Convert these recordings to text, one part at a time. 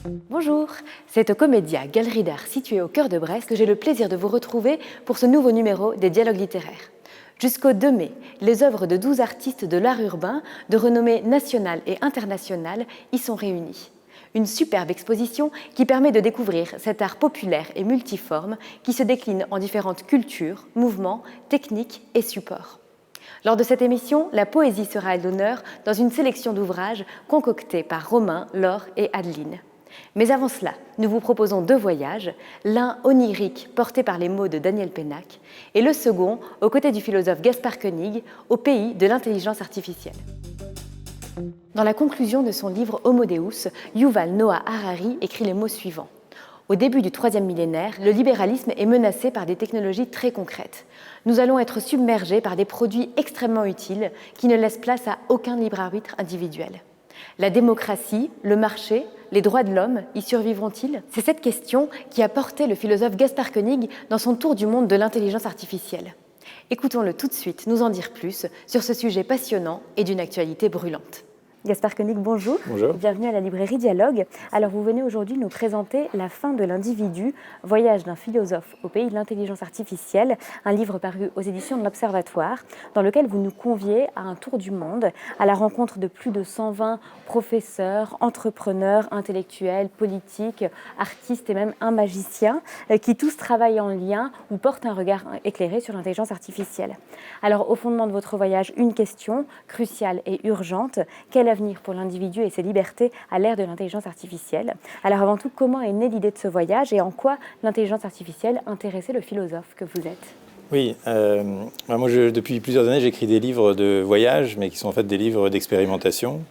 Bonjour, c'est au Comédia, galerie d'art située au cœur de Brest, que j'ai le plaisir de vous retrouver pour ce nouveau numéro des Dialogues littéraires. Jusqu'au 2 mai, les œuvres de 12 artistes de l'art urbain, de renommée nationale et internationale, y sont réunies. Une superbe exposition qui permet de découvrir cet art populaire et multiforme qui se décline en différentes cultures, mouvements, techniques et supports. Lors de cette émission, la poésie sera à l'honneur dans une sélection d'ouvrages concoctés par Romain, Laure et Adeline. Mais avant cela, nous vous proposons 2 voyages, l'un onirique porté par les mots de Daniel Pénac et le second aux côtés du philosophe Gaspard Koenig au pays de l'intelligence artificielle. Dans la conclusion de son livre Homo Deus, Yuval Noah Harari écrit les mots suivants. Au début du 3e millénaire, le libéralisme est menacé par des technologies très concrètes. Nous allons être submergés par des produits extrêmement utiles qui ne laissent place à aucun libre arbitre individuel. La démocratie, le marché, les droits de l'homme y survivront-ils? C'est cette question qui a porté le philosophe Gaspard Koenig dans son tour du monde de l'intelligence artificielle. Écoutons-le tout de suite nous en dire plus sur ce sujet passionnant et d'une actualité brûlante. Gaspard Koenig, bonjour. Bonjour. Bienvenue à la librairie Dialogue. Alors vous venez aujourd'hui nous présenter La fin de l'individu, voyage d'un philosophe au pays de l'intelligence artificielle, un livre paru aux éditions de l'Observatoire, dans lequel vous nous conviez à un tour du monde, à la rencontre de plus de 120 professeurs, entrepreneurs, intellectuels, politiques, artistes et même un magicien, qui tous travaillent en lien ou portent un regard éclairé sur l'intelligence artificielle. Alors au fondement de votre voyage, une question cruciale et urgente, quel avenir pour l'individu et ses libertés à l'ère de l'intelligence artificielle? Alors avant tout, comment est née l'idée de ce voyage et en quoi l'intelligence artificielle intéressait le philosophe que vous êtes? Oui, moi depuis plusieurs années j'écris des livres de voyage, mais qui sont en fait des livres d'expérimentation,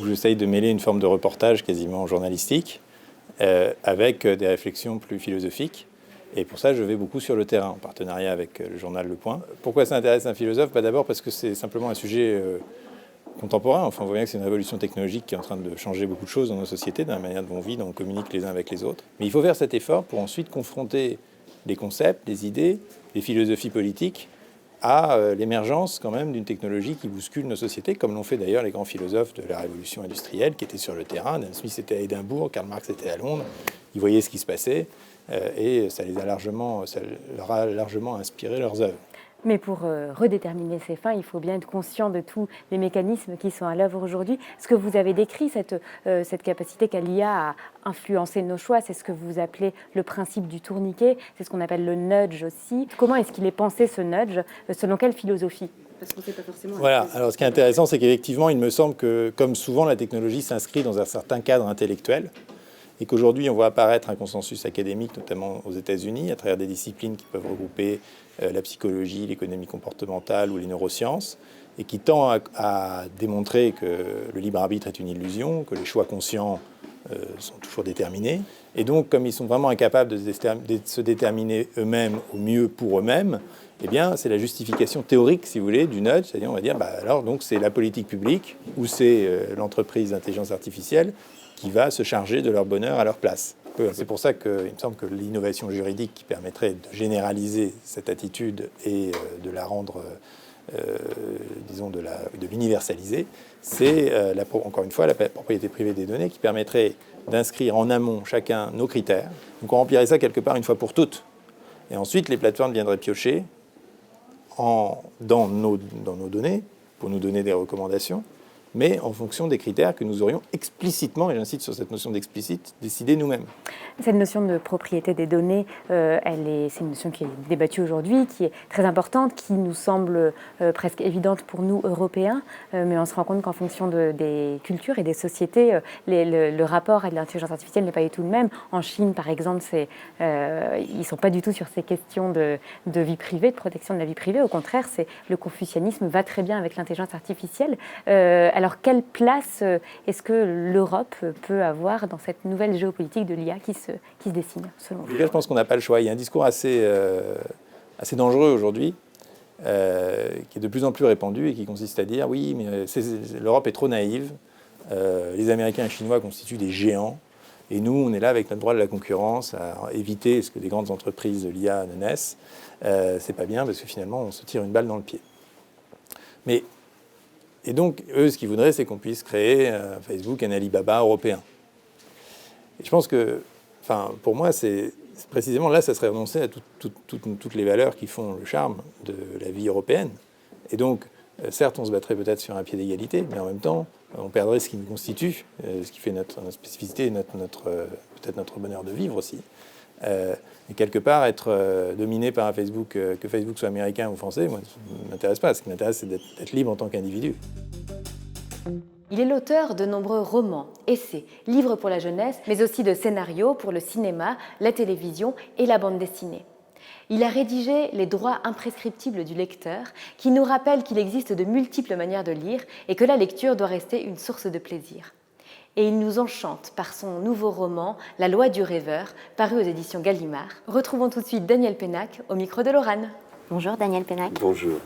où j'essaye de mêler une forme de reportage quasiment journalistique avec des réflexions plus philosophiques. Et pour ça, je vais beaucoup sur le terrain, en partenariat avec le journal Le Point. Pourquoi ça intéresse un philosophe? D'abord parce que c'est simplement un sujet contemporain. Enfin, on voit bien que c'est une révolution technologique qui est en train de changer beaucoup de choses dans nos sociétés, dans la manière dont on vit, dont on communique les uns avec les autres. Mais il faut faire cet effort pour ensuite confronter les concepts, les idées, les philosophies politiques à l'émergence quand même d'une technologie qui bouscule nos sociétés, comme l'ont fait d'ailleurs les grands philosophes de la révolution industrielle qui étaient sur le terrain. Adam Smith était à Édimbourg, Karl Marx était à Londres, ils voyaient ce qui se passait et ça leur a largement inspiré leurs œuvres. Mais pour redéterminer ces fins, il faut bien être conscient de tous les mécanismes qui sont à l'œuvre aujourd'hui. Ce que vous avez décrit, cette capacité qu'a l'IA à influencer nos choix, c'est ce que vous appelez le principe du tourniquet, c'est ce qu'on appelle le nudge aussi. Comment est-ce qu'il est pensé ce nudge? Selon quelle philosophie? Parce qu'on sait pas forcément. Voilà, alors ce qui est intéressant, c'est qu'effectivement, il me semble que, comme souvent, la technologie s'inscrit dans un certain cadre intellectuel et qu'aujourd'hui, on voit apparaître un consensus académique, notamment aux États-Unis, à travers des disciplines qui peuvent regrouper la psychologie, l'économie comportementale ou les neurosciences, et qui tend à démontrer que le libre arbitre est une illusion, que les choix conscients sont toujours déterminés. Et donc, comme ils sont vraiment incapables de se déterminer eux-mêmes au mieux pour eux-mêmes, eh bien, c'est la justification théorique, si vous voulez, du nudge, c'est-à-dire on va dire, alors donc c'est la politique publique ou c'est l'entreprise d'intelligence artificielle qui va se charger de leur bonheur à leur place. C'est pour ça qu'il me semble que l'innovation juridique qui permettrait de généraliser cette attitude et de la rendre, disons, de l'universaliser, c'est encore une fois la propriété privée des données qui permettrait d'inscrire en amont chacun nos critères. Donc on remplirait ça quelque part une fois pour toutes. Et ensuite, les plateformes viendraient piocher dans nos données pour nous donner des recommandations, mais en fonction des critères que nous aurions explicitement, et j'insiste sur cette notion d'explicite, décidé nous-mêmes. Cette notion de propriété des données, c'est une notion qui est débattue aujourd'hui, qui est très importante, qui nous semble presque évidente pour nous, Européens, mais on se rend compte qu'en fonction des cultures et des sociétés, le rapport à l'intelligence artificielle n'est pas du tout le même. En Chine, par exemple, ils ne sont pas du tout sur ces questions de vie privée, de protection de la vie privée. Au contraire, le confucianisme va très bien avec l'intelligence artificielle. Alors, quelle place est-ce que l'Europe peut avoir dans cette nouvelle géopolitique de l'IA qui se dessine, selon vous? Je pense qu'on n'a pas le choix. Il y a un discours assez dangereux aujourd'hui, qui est de plus en plus répandu et qui consiste à dire « oui, mais l'Europe est trop naïve, les Américains et les Chinois constituent des géants, et nous, on est là avec notre droit de la concurrence à éviter ce que des grandes entreprises de l'IA ne naissent. C'est pas bien parce que finalement, on se tire une balle dans le pied. » Et donc, eux, ce qu'ils voudraient, c'est qu'on puisse créer Facebook, un Alibaba européen. Et je pense que, pour moi, c'est précisément là, ça serait renoncer à toutes les valeurs qui font le charme de la vie européenne. Et donc, certes, on se battrait peut-être sur un pied d'égalité, mais en même temps, on perdrait ce qui nous constitue, ce qui fait notre spécificité, peut-être notre bonheur de vivre aussi. Et quelque part, être dominé par un Facebook, que Facebook soit américain ou français, moi, ça ne m'intéresse pas. Ce qui m'intéresse, c'est d'être libre en tant qu'individu. Il est l'auteur de nombreux romans, essais, livres pour la jeunesse, mais aussi de scénarios pour le cinéma, la télévision et la bande dessinée. Il a rédigé Les droits imprescriptibles du lecteur, qui nous rappellent qu'il existe de multiples manières de lire et que la lecture doit rester une source de plaisir. Et il nous enchante par son nouveau roman La loi du rêveur, paru aux éditions Gallimard. Retrouvons tout de suite Daniel Pénac au micro de Laurane. Bonjour Daniel Pénac. Bonjour.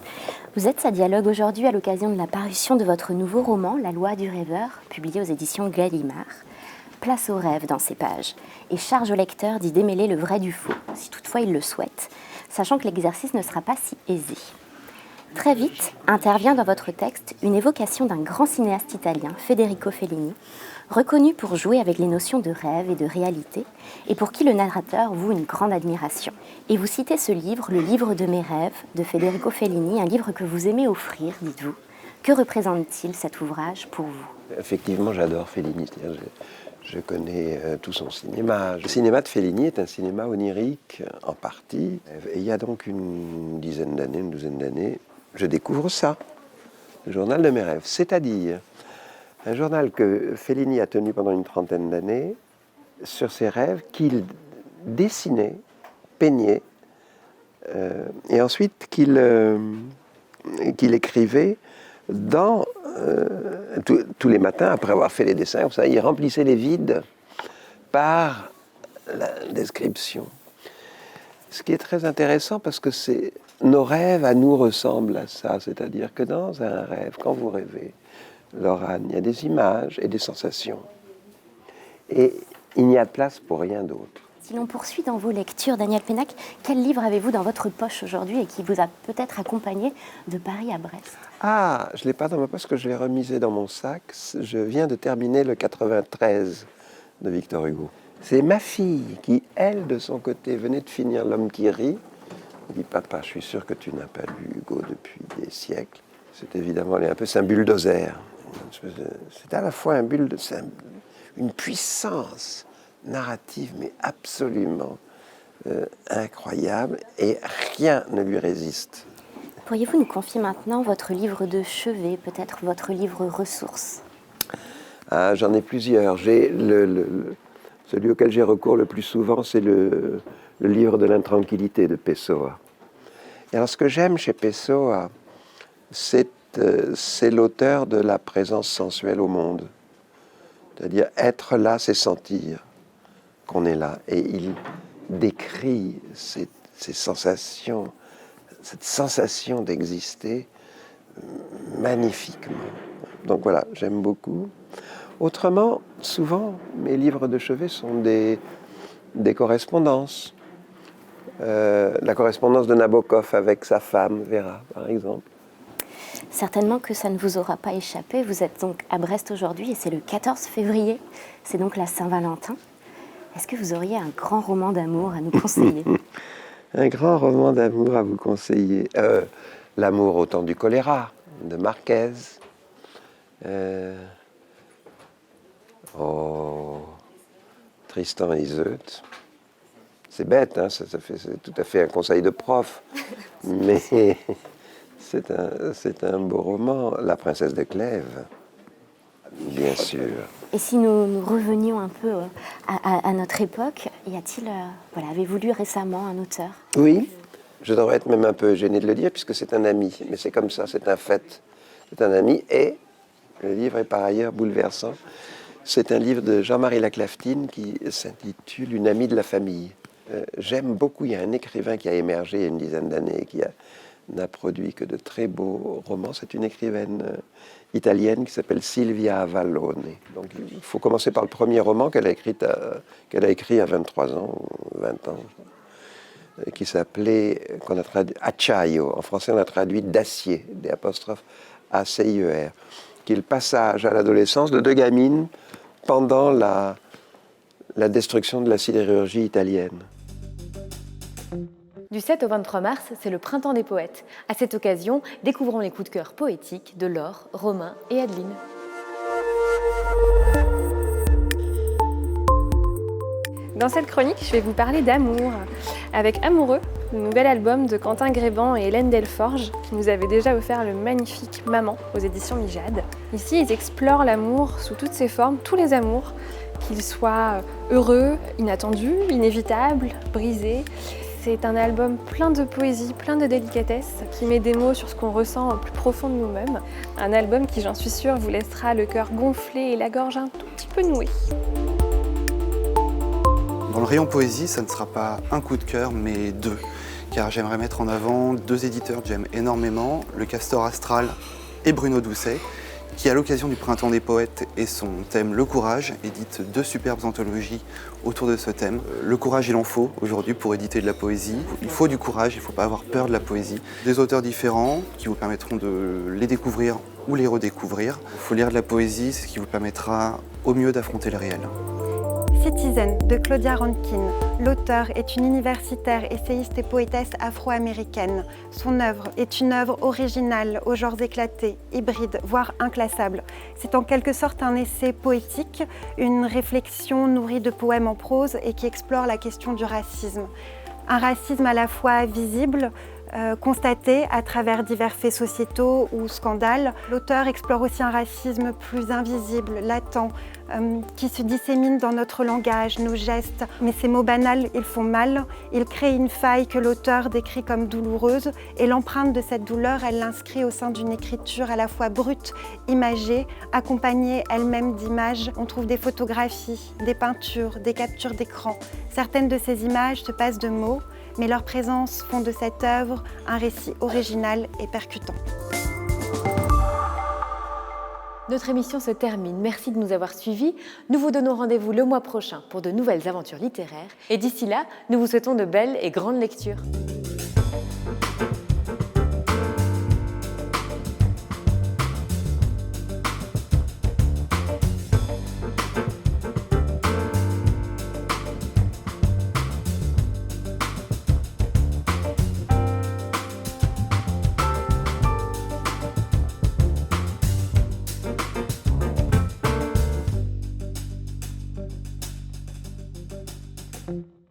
Vous êtes à Dialogue aujourd'hui à l'occasion de la parution de votre nouveau roman La loi du rêveur, publié aux éditions Gallimard. Place au rêve dans ces pages et charge au lecteur d'y démêler le vrai du faux, si toutefois il le souhaite, sachant que l'exercice ne sera pas si aisé. Très vite intervient dans votre texte une évocation d'un grand cinéaste italien, Federico Fellini, reconnu pour jouer avec les notions de rêve et de réalité, et pour qui le narrateur voue une grande admiration. Et vous citez ce livre, Le livre de mes rêves, de Federico Fellini, un livre que vous aimez offrir, dites-vous. Que représente-t-il cet ouvrage pour vous ? Effectivement, j'adore Fellini. Je connais tout son cinéma. Le cinéma de Fellini est un cinéma onirique, en partie. Et il y a donc une douzaine d'années, je découvre ça, le journal de mes rêves. C'est-à-dire un journal que Fellini a tenu pendant une trentaine d'années sur ses rêves qu'il dessinait, peignait, et ensuite qu'il écrivait tous les matins, après avoir fait les dessins, il remplissait les vides par la description. Ce qui est très intéressant parce que nos rêves à nous ressemblent à ça, c'est-à-dire que dans un rêve, quand vous rêvez, Laurane, il y a des images et des sensations. Et il n'y a de place pour rien d'autre. Si l'on poursuit dans vos lectures, Daniel Pénac, quel livre avez-vous dans votre poche aujourd'hui et qui vous a peut-être accompagné de Paris à Brest ? Ah, je ne l'ai pas dans ma poche parce que je l'ai remisé dans mon sac. Je viens de terminer le 93 de Victor Hugo. C'est ma fille qui, elle, de son côté, venait de finir L'homme qui rit. Elle dit, papa, je suis sûr que tu n'as pas lu Hugo depuis des siècles. C'est évidemment c'est un bulldozer. C'est à la fois une puissance narrative, mais absolument incroyable, et rien ne lui résiste. Pourriez-vous nous confier maintenant votre livre de chevet, peut-être votre livre ressource ? Ah, j'en ai plusieurs. Celui auquel j'ai recours le plus souvent, c'est le livre de l'intranquillité de Pessoa. Et alors, ce que j'aime chez Pessoa, c'est l'auteur de la présence sensuelle au monde. C'est-à-dire, être là, c'est sentir qu'on est là. Et il décrit ces sensations, cette sensation d'exister magnifiquement. Donc voilà, j'aime beaucoup. Autrement, souvent, mes livres de chevet sont des correspondances. La correspondance de Nabokov avec sa femme, Vera, par exemple. Certainement que ça ne vous aura pas échappé. Vous êtes donc à Brest aujourd'hui et c'est le 14 février. C'est donc la Saint-Valentin. Est-ce que vous auriez un grand roman d'amour à nous conseiller ? Un grand roman d'amour à vous conseiller. L'amour au temps du choléra, de Marquez. Tristan et Iseut. C'est bête, hein, c'est tout à fait un conseil de prof. Mais c'est un beau roman. La princesse de Clèves, bien sûr. Et si nous revenions un peu à notre époque, avez-vous lu récemment un auteur ? Oui, je devrais être même un peu gêné de le dire puisque c'est un ami. Mais c'est comme ça, c'est un fait. C'est un ami et le livre est par ailleurs bouleversant. C'est un livre de Jean-Marie Laclaftine qui s'intitule « Une amie de la famille ». J'aime beaucoup, il y a un écrivain qui a émergé il y a une dizaine d'années, qui n'a produit que de très beaux romans. C'est une écrivaine italienne qui s'appelle Silvia Avallone. Donc il faut commencer par le premier roman qu'elle a écrit à 23 ans, ou 20 ans, qui s'appelait, qu'on a traduit Acciaio. En français, on a traduit d'acier, des apostrophes A-C-I-E-R, qui est le passage à l'adolescence de deux gamines pendant la destruction de la sidérurgie italienne. Du 7 au 23 mars, c'est le printemps des poètes. À cette occasion, découvrons les coups de cœur poétiques de Laure, Romain et Adeline. Dans cette chronique, je vais vous parler d'amour, avec Amoureux, le nouvel album de Quentin Gréban et Hélène Delforge, qui nous avaient déjà offert le magnifique Maman aux éditions Mijade. Ici, ils explorent l'amour sous toutes ses formes, tous les amours, qu'ils soient heureux, inattendus, inévitables, brisés. C'est un album plein de poésie, plein de délicatesse, qui met des mots sur ce qu'on ressent au plus profond de nous-mêmes. Un album qui, j'en suis sûre, vous laissera le cœur gonflé et la gorge un tout petit peu nouée. Dans le rayon poésie, ça ne sera pas un coup de cœur, mais deux. Car j'aimerais mettre en avant deux éditeurs que j'aime énormément, le Castor Astral et Bruno Doucet, qui à l'occasion du Printemps des Poètes et son thème Le Courage, édite deux superbes anthologies autour de ce thème. Le courage, il en faut aujourd'hui pour éditer de la poésie. Il faut du courage, il ne faut pas avoir peur de la poésie. Des auteurs différents qui vous permettront de les découvrir ou les redécouvrir. Il faut lire de la poésie, c'est ce qui vous permettra au mieux d'affronter le réel. Citizen de Claudia Rankine. L'auteur est une universitaire, essayiste et poétesse afro-américaine. Son œuvre est une œuvre originale, aux genres éclatés, hybrides, voire inclassables. C'est en quelque sorte un essai poétique, une réflexion nourrie de poèmes en prose et qui explore la question du racisme. Un racisme à la fois visible, constaté à travers divers faits sociétaux ou scandales. L'auteur explore aussi un racisme plus invisible, latent, qui se dissémine dans notre langage, nos gestes. Mais ces mots banals, ils font mal. Ils créent une faille que l'auteur décrit comme douloureuse et l'empreinte de cette douleur, elle l'inscrit au sein d'une écriture à la fois brute, imagée, accompagnée elle-même d'images. On trouve des photographies, des peintures, des captures d'écran. Certaines de ces images se passent de mots, mais leur présence font de cette œuvre un récit original et percutant. Notre émission se termine. Merci de nous avoir suivis. Nous vous donnons rendez-vous le mois prochain pour de nouvelles aventures littéraires. Et d'ici là, nous vous souhaitons de belles et grandes lectures. Thank you.